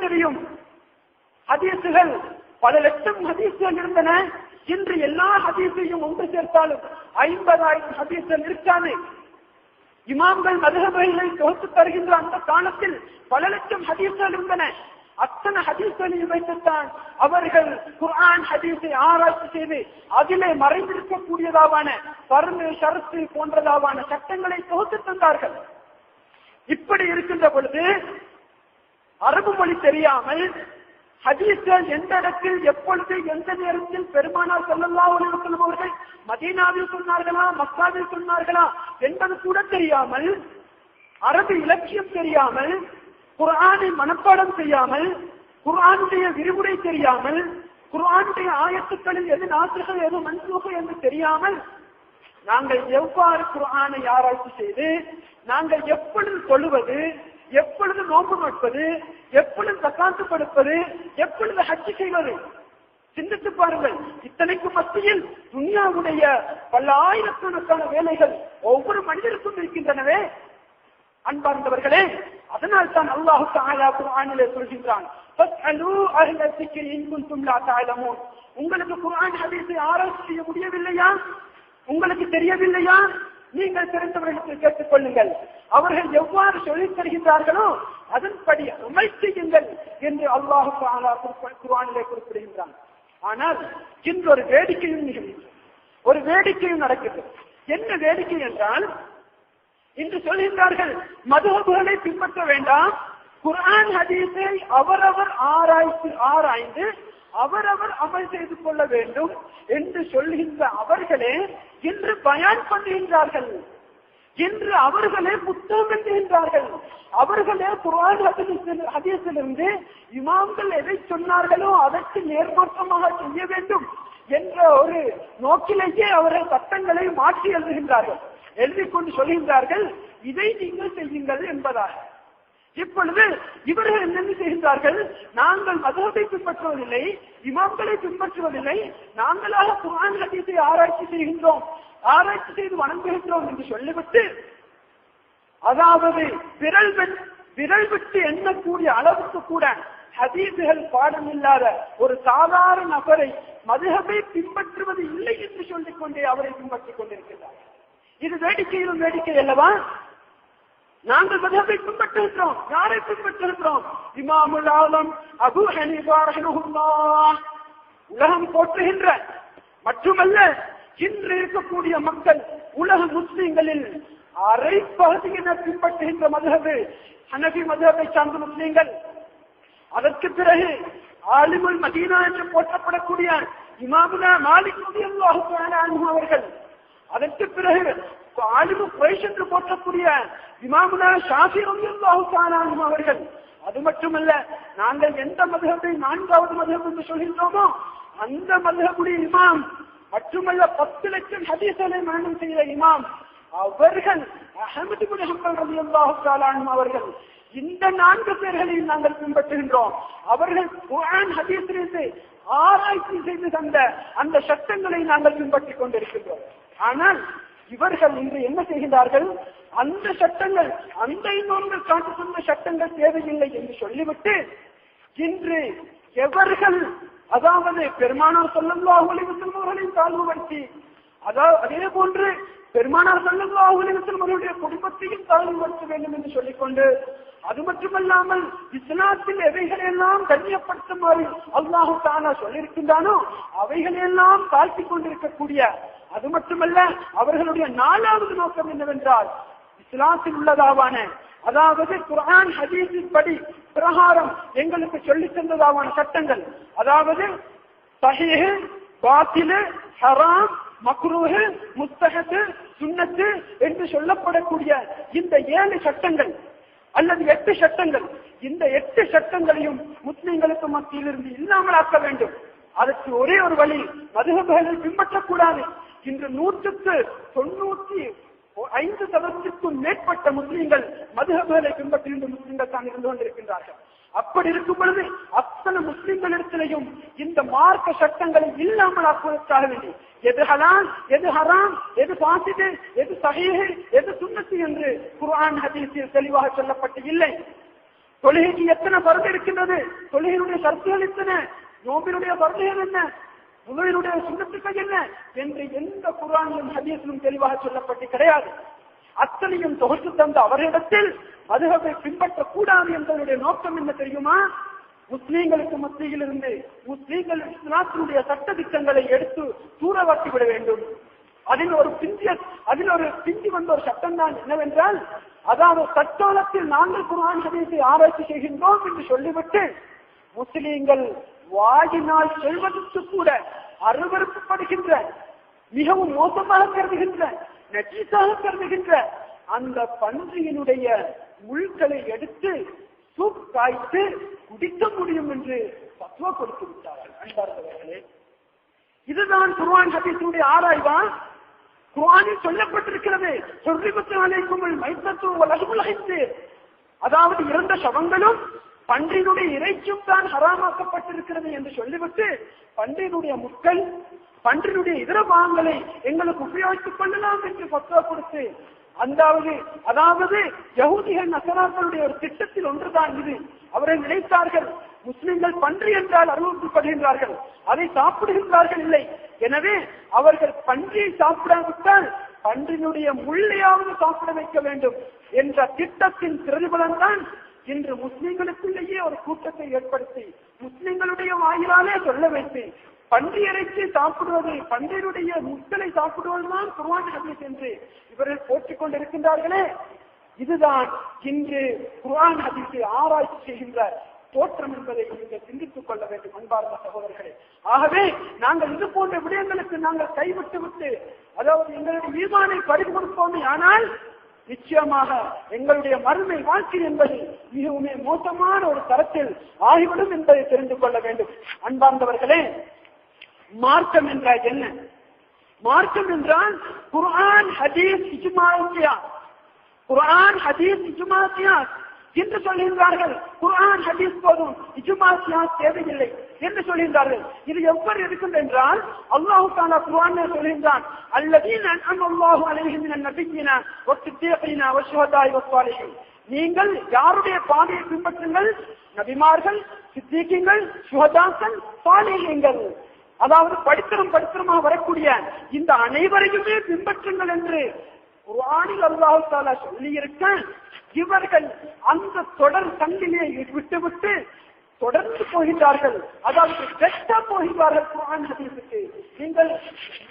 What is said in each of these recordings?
தெரியும். ஹதீசுகள் பல லட்சம் ஹதீசுகள் இருந்தன. இன்று எல்லா ஹதீஸையும் ஒன்று சேர்த்தாலும் 50,000 ஹதீசுகள் இருக்காது. இமாம்கள் மதுஹபுகளை தொகுத்து தருகின்ற அந்த காலத்தில் பல லட்சம் ஹதீசுகள் இருந்தன. அத்தனை ஹதீஸ்களையும் வைத்துத்தான் அவர்கள் குர்ஆன் ஹதீஸை ஆராய்ச்சி செய்து அதிலே மறைந்திருக்கக்கூடியதாவான பர்மு ஷரத்து போன்றதாவான சட்டங்களை தொகுத்து தந்தார்கள். இப்படி இருக்கின்ற பொழுது அரபு மொழி தெரியாமல் ஹதீஸ்கள் எந்த இடத்தில் எப்பொழுது எந்த நேரத்தில் பெருமானார் ஸல்லல்லாஹு அலைஹி வஸல்லம் அவர்கள் மதீனாவில் சொன்னார்களா மக்காவில் சொன்னார்களா என்பது கூட தெரியாமல், அரபு இலக்கியம் தெரியாமல், குர்ஆனை மனப்பாடம் செய்யாமல், குர்ஆனுடைய விரிவுரை தெரியாமல், குர்ஆனுடைய ஆயத்துக்களில் எது நாசிஹ் எது மன்சூஹ் என்று தெரியாமல் நாங்கள் எவ்வாறு குர்ஆனை ஆராய்ச்சி செய்து நாங்கள் எப்பொழுது தொழுவது, எப்பொழுது நோன்பு நோட்பது, எப்பொழுது ஜகாத்து கொடுப்பது, எப்பொழுது ஹஜ் செய்வது, சிந்தித்து பாருங்கள். இத்தனைக்கு மத்தியில் துன்யாவுடைய பல ஆயிரக்கணக்கான வேலைகள் ஒவ்வொரு மனிதருக்கும் இருக்கின்றனவே அன்பார்ந்தவர்களே. அதனால் தான் அல்லாஹ் தஆலா குர்ஆனிலே சொல்கின்றான், ஃபஸ்அலூ அஹ்ல ஸிக்ரி இன் குன்தும் லா தஅலமூன். உங்களுக்கு குர்ஆன் ஹதீஸை ஆராய்ச்சி செய்ய முடியவில்லையா, உங்களுக்கு தெரியவில்லையா, நீங்கள் தெரிந்தவர்களுக்கு கேட்டுக் கொள்ளுங்கள். அவர்கள் எவ்வாறு சொல்லித் தருகின்றார்களோ அதன்படி அமல் செய்யுங்கள் என்று அல்லாஹ் தஆலா குர்ஆனிலே குறிப்பிடுகின்றான். ஆனால் இன்று ஒரு வேடிக்கையும் நிகழ்கிறது, ஒரு வேடிக்கையும் நடக்கிறது. என்ன வேடிக்கை என்றால், இன்று சொல்கின்றார்கள் மதுஹபுகளை பின்பற்ற வேண்டாம், குர்ஆன் ஹதீஸை அவரவர் ஆராய்ந்து அவரவர் அமல் செய்து கொள்ள வேண்டும் என்று சொல்கின்ற அவர்களே இன்று பயான் பண்ணுகின்றார்கள். இன்று அவர்களே புத்தகம் எழுதுகின்றார்கள். அவர்களே குர்ஆன் ஹதீஸிலிருந்து இமாம்கள் எதை சொன்னார்களோ அதற்கு நேர்மாற்றமாக செய்ய வேண்டும் என்ற ஒரு நோக்கிலேயே அவர்கள் சட்டங்களை மாற்றி எழுதுகின்றார்கள். எழுதிக் கொண்டு சொல்கின்றார்கள் இதை நீங்கள் செய்யுங்கள் என்பதாக. இப்பொழுது இவர்கள் என்ன செய்கின்றார்கள், நாங்கள் மதுஹபை பின்பற்றுவதில்லை, இமாம்களை பின்பற்றுவதில்லை, நாங்களாக குர்ஆன் ஹதீஸை ஆராய்ச்சி செய்கின்றோம், ஆராய்ச்சி செய்து வணங்குகின்றோம் என்று சொல்லிவிட்டு, அதாவது விரல் விட்டு எண்ணக்கூடிய அளவுக்கு கூட ஹதீஸுகள் பாடம் இல்லாத ஒரு சாதாரண நபரை மதுஹபை பின்பற்றுவது இல்லை என்று சொல்லிக் கொண்டே அவரை பின்பற்றிக் கொண்டிருக்கிறார். இது வேடிக்கையிலும் வேடிக்கை அல்லவா? நாங்கள் மதுஹபை பின்பற்றுகிறோம். யாரை பின்பற்றுகிறோம்? இமாமுல் ஆலம் அபூ ஹனீஃபா ரஹிமஹுல்லாஹ். உலகம் போற்றுகின்ற மட்டுமல்ல, இன்று இருக்கக்கூடிய மக்கள் உலக முஸ்லிம்களில் அரை பகுதியினர் பின்பற்றுகின்ற மதுஹபு ஹனஃபி மதுஹபை சார்ந்த முஸ்லிம்கள். அதற்கு பிறகு ஆலிமுல் மதீனா என்று போற்றப்படக்கூடிய இமாமுனா மாலிக் ரலியல்லாஹு தஆலா அன்ஹு அவர்கள். அதற்கு பிறகு ஆலிமு குரைஷ் என்று போற்றக்கூடிய இமாமுனா ஷாஃபி ரலியல்லாஹு தஆலா அன்ஹு அவர்கள். அது மட்டுமல்ல, நாங்கள் எந்த மதுஹபை 4வது மதுஹப் என்று சொல்கின்றோமோ அந்த மதுஹபுடைய இமாம் மட்டுமல்ல 10 லட்சம் ஹதீஸ்களை மனனம் செய்த இமாம் அவர்கள் அஹ்மது இப்னு ஹம்பல் ரலியல்லாஹு தஆலா அன்ஹு அவர்கள். இந்த 4 பேர்களையும் நாங்கள் பின்பற்றுகின்றோம். அவர்கள் குர்ஆன் ஹதீஸிலிருந்து ஆராய்ச்சி செய்து தந்த அந்த சட்டங்களை நாங்கள் பின்பற்றிக் கொண்டிருக்கின்றோம். ஆனால் இவர்கள் இன்று என்ன செய்கிறார்கள், அந்த சட்டங்கள் அந்த இமாம்கள் காட்டு சொன்ன சட்டங்கள் தேவையில்லை என்று சொல்லிவிட்டு, இன்று எவர்கள் அதாவது பெருமானார் ஸல்லல்லாஹு அலைஹி வஸல்லம் அவர்களின் தாழ்வுபடுத்தி, அதே போன்று பெருமானார் ஸல்லல்லாஹு அலைஹி வஸல்லம் அவருடைய குடும்பத்தையும் தாழ்வுபடுத்த வேண்டும் என்று சொல்லிக்கொண்டு, அது மட்டுமல்லாமல் இஸ்லாத்தில் எவைகளெல்லாம் கண்ணியப்படுத்துமாறு அல்லாஹு தஆலா சொல்லியிருக்கின்றானோ அவைகளெல்லாம் தாழ்த்திக் கொண்டிருக்கக்கூடிய, அது மட்டுமல்ல அவர்களுடைய 4வது நோக்கம் என்னவென்றால், இஸ்லாத்தில் உள்ளதாவான அதாவது குர்ஆன் ஹதீஸின் படி பிரகாரம் எங்களுக்கு சொல்லித் தந்ததாவான சட்டங்கள், அதாவது சஹீஹ், பாத்தில், ஹராம், மக்ரூஹ், முஸ்தஹப், சுன்னத் என்று சொல்லப்படக்கூடிய இந்த 7 சட்டங்கள் அல்லது 8 சட்டங்கள், இந்த 8 சட்டங்களையும் முஸ்லிம்களுக்கு மத்தியில் இருந்து இல்லாமல் ஆக்க வேண்டும். அதற்கு ஒரே ஒரு வழி, மதுஹபுகளை பின்பற்றக்கூடாது. இன்று 195% மேற்பட்ட முஸ்லிம்கள் மதுஹபுகளை பின்பற்றுகின்ற முஸ்லிம்கள் தான் இருந்து கொண்டிருக்கின்றார்கள். அப்படி இருக்கும் பொழுது அத்தனை முஸ்லிம்களிடத்திலையும் இந்த மார்க்க சட்டங்களை இல்லாமல் ஆக்குவதற்காக வேண்டி எது ஹலால், எது ஹராம், எது பாசிது, எது சஹீஹ், எது சுன்னத் என்று குர்ஆன் ஹதீஸில் தெளிவாக சொல்லப்பட்டு இல்லை. தொழுகைக்கு எத்தனை பருது இருக்கின்றது, தொழுகையினுடைய கருத்துகள் எத்தனை, நோம்பினுடைய பருதுகள் என்ன, உலகினுடைய சுண்ணத்துக்கள் என்ன என்று எந்த குர்ஆனிலும் ஹதீஸிலும் தெளிவாக சொல்லப்பட்டு கிடையாது. அத்தனையும் தொகுத்து தந்த அவர்களிடத்தில் மதுஹபை பின்பற்றக்கூடாது என்பதனுடைய நோக்கம் என்ன தெரியுமா? முஸ்லீம்களுக்கு மத்தியில் இருந்து முஸ்லீம்கள் இஸ்லாத்தினுடைய சட்ட திட்டங்களை எடுத்து தூரவாக்கி விட வேண்டும். அதில் ஒரு பிந்தி வந்த ஒரு சட்டம் தான் என்னவென்றால், அதாவது தற்காலத்தில் நாங்கள் குர்ஆன் ஹதீஸை ஆராய்ச்சி செய்கின்றோம் என்று சொல்லிவிட்டு முஸ்லீம்கள் வாயினால் சொல்வதற்கு கூட அருவருப்படுகின்ற, மிகவும் மோசமாக கருதுகின்ற, நஜீஸாக கருதுகின்ற அந்த பன்றியினுடைய முள்களை எடுத்து சூப் காய்த்து குடிக்க முடியும் என்று பத்வா கொடுத்து விட்டார்கள். அன்பார்ந்தவர்களே, இதுதான் குர்ஆன் ஹதீஸுடைய ஆராய்வா? குர்ஆனில் சொல்லப்பட்டிருக்கிறது, அதாவது இறந்த சவங்களும் பன்றியினுடைய இறைச்சும் தான் ஹராமாக்கப்பட்டிருக்கிறது என்று சொல்லிவிட்டு பன்றியினுடைய முட்கள், பன்றியினுடைய இதர பாகங்களை எங்களுக்கு உபயோகித்துக் கொள்ளலாம் என்று பத்வா கொடுத்து, அதாவது யஹூதிகள் நசராக்களுடைய ஒரு திட்டத்தில் ஒன்றுதான் இது. அவர்கள் நினைத்தார்கள் முஸ்லிம்கள் பன்றி என்றால் அறிவுறுத்தப்படுகின்றார்கள், அதை சாப்பிடுகின்றார்கள் இல்லை. எனவே அவர்கள் பன்றியை சாப்பிடாவிட்டால் பன்றியினுடைய முள்ளையாவது சாப்பிட வைக்க வேண்டும் என்ற திட்டத்தின் பிரதிபலன் தான் இன்று முஸ்லிம்களுக்குள்ளேயே ஒரு கூட்டத்தை ஏற்படுத்தி முஸ்லிம்களுடைய வாயிலாலே சொல்ல வைத்து பன்றி இறைச்சி சாப்பிடுவது, பன்றியினுடைய முட்களை சாப்பிடுவதுதான் குர்ஆன் ஹதீஸ் என்று இவர்கள் போற்றிக் கொண்டிருக்கின்றார்களே. இதுதான் இன்று குர்ஆன் ஹதீஸை ஆராய்ச்சி செய்கின்ற தோற்றம் என்பதை நீங்கள் சிந்தித்துக் கொள்ள வேண்டும் அன்பார்ந்த சகோதரர்களே. ஆகவே நாங்கள் இது போன்ற விடயங்களுக்கு நாங்கள் கைவிட்டு விட்டு, அதாவது எங்களுடைய ஈமானை பறித்து கொடுப்போமே, ஆனால் நிச்சயமாக எங்களுடைய மறுமை வாழ்க்கை என்பது மிகவும் மோசமான ஒரு தரத்தில் ஆகிவிடும் என்பதை தெரிந்து கொள்ள வேண்டும். அன்பார்ந்தவர்களே, மார்க்கம் என்றால் என்ன? மார்க்கம் என்றால் குர்ஆன் ஹதீஸ் இஜ்மா கியாஸ், குர்ஆன் ஹதீஸ் இஜ்மா கியாஸ் என்று சொல்கின்றார்கள். குர்ஆன் ஹதீஸ் போதும், இஜ்மா கியாஸ் தேவையில்லை என்று சொல்கின்றார்கள். இது எவ்வாறு இருக்கின்றது என்றால், அல்லாஹ் தஆலா குர்ஆனில் சொல்கின்றான், அல்லதீன அன்அம அல்லாஹு அலைஹிம் மினன் நபிய்யின வஸ்ஸித்தீகீன வஷ்ஷுஹதாஇ வஸ்ஸாலிஹீன். நீங்கள் யாருடைய பாதையை பின்பற்றுங்கள்? நபிமார்கள், சித்தீகீன்கள், சுஹதாக்கள், சாலிஹீன்கள். அதாவது படித்தரமாக வரக்கூடிய இந்த அனைவரையுமே பின்பற்றுங்கள் என்று குர்ஆனில் அல்லாஹ் தஆலா சொல்லி இருக்க, இவர்கள் அந்த தொடர் கண்ணிலே விட்டுவிட்டு தொடர்ந்து போகின்றார்கள். அதாவது வெட்ட போகின்றார்கள் குர்ஆன் ஹதீஸுக்கு. நீங்கள்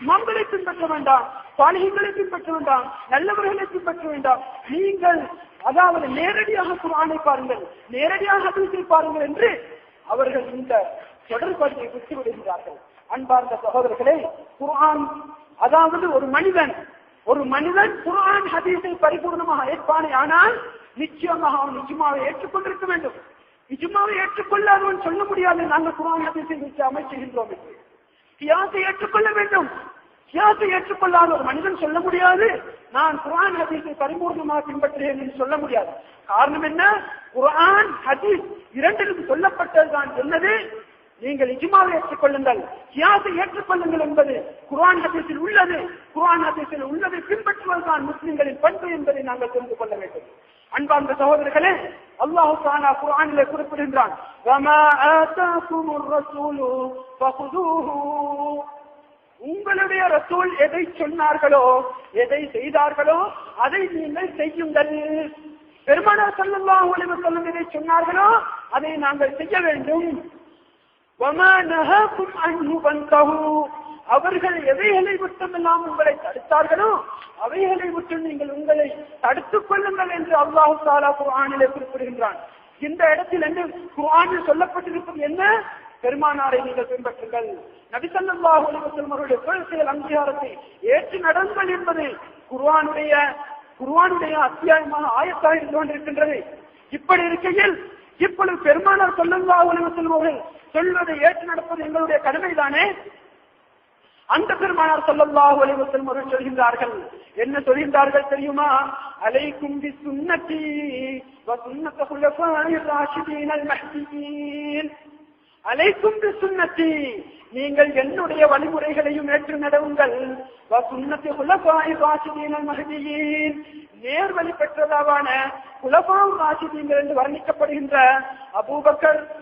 இமாம்களை பின்பற்ற வேண்டாம், சாலிஹீன்களை பின்பற்ற வேண்டாம், நல்லவர்களை பின்பற்ற வேண்டாம், நீங்கள் அதாவது நேரடியாக குர்ஆனை பாருங்கள், நேரடியாக ஹதீஸை பாருங்கள் என்று அவர்கள் இந்த தொடர்பை விட்டு விடுகிறார்கள். அன்பார்ந்த சகோதரர்களே, குர்ஆன், அதாவது ஒரு மனிதன் குர்ஆன் ஹதீஸை பரிபூர்ணமாக ஏற்பானே, ஆனால் நிச்சயமாக அவன் இஜ்மாவை ஏற்றுக்கொண்டிருக்க வேண்டும். இஜ்மாவை ஏற்றுக்கொள்ளாதவன் சொல்ல முடியாது நாங்கள் குர்ஆன் ஹதீஸை வச்சு அமைச்சுகின்றோம் என்று. கியாஸை ஏற்றுக்கொள்ள வேண்டும். கியாஸை ஏற்றுக்கொள்ளாத ஒரு மனிதன் சொல்ல முடியாது நான் குர்ஆன் ஹதீஸை பரிபூர்ணமாக பின்பற்றுகிறேன் என்று சொல்ல முடியாது. காரணம் என்ன? குர்ஆன் ஹதீஸ் இரண்டிலும் சொல்லப்பட்டதுதான் என்னது? நீங்கள் இஜ்மாவை ஏற்றுக்கொள்ளுங்கள், கியாஸை ஏற்றுக்கொள்ளுங்கள் என்பது குர்ஆன் ஹதீஸில் உள்ளது. குர்ஆன் ஹதீஸில் உள்ளதை பின்பற்றுவதுதான் முஸ்லிம்களின் பண்பு என்பதை நாங்கள் தெரிந்து கொள்ள வேண்டும். அன்பார்ந்த சகோதரர்களே, அல்லாஹ் தஆலா குர்ஆனிலே குறிப்பிடுகின்றான், வமா ஆதாகுமுர் ரசூலு ஃபகுதூஹு. உங்களுடைய ரசூல் எதை சொன்னார்களோ, எதை செய்தார்களோ அதை நீங்கள் செய்யுங்கள். பெருமானார் ஸல்லல்லாஹு அலைஹி வஸல்லம் எதை சொன்னார்களோ அதை நாங்கள் செய்ய வேண்டும். வமா நஹாகும் அன்ஹு ஃபன்தஹு. அவர்கள் எவைகளை விட்டுமெல்லாம் உங்களை தடுத்தார்களோ அவைகளை விட்டு நீங்கள் உங்களை தடுத்துக் கொள்ளுங்கள் என்று அல்லாஹ் தஆலா குர்ஆனிலே குறிப்பிடுகின்றான். இந்த இடத்தில் என்ன குர்ஆனில் சொல்லப்பட்டிருப்பது? என்ன? பெருமானாரை நீங்கள் பின்பற்றுங்கள், நபி ஸல்லல்லாஹு அலைஹி வஸல்லம் அவருடைய கொள்கைகள் அங்கீகாரத்தை ஏற்று நடங்கள் என்பது குர்ஆனுடைய அத்தியாயமாக ஆயத்தாக இருந்து கொண்டிருக்கின்றது. இப்படி இருக்கையில் இப்பொழுது பெருமானார் ஸல்லல்லாஹு அலைஹி வஸல்லம் அவர்கள் சொல்வதை ஏற்று நடப்பது எங்களுடைய கடமைதானே? அந்த பெருமானார் ஸல்லல்லாஹு அலைஹி வஸல்லம் அவர்கள் சொல்கின்றார்கள், என்ன சொல்கின்றார்கள் தெரியுமா? அலைக்கும் பிசுன்னதி வ சுன்னத்தி குலஃபாயிர் ராஷிதீன் அல் மஹ்தியீன். அலைக்கும் சுன்னத்தி, நீங்கள் என்னுடைய வழிமுறைகளையும் ஏற்று நடவுங்கள். சுன்னத்தி குலஃபாஇ ராஷிதீன் மஹ்தியீன், நேர்வழி பெற்றதாவான குலஃபா ராஷிதீன்கள் என்று வர்ணிக்கப்படுகின்ற அபூபக்கர்,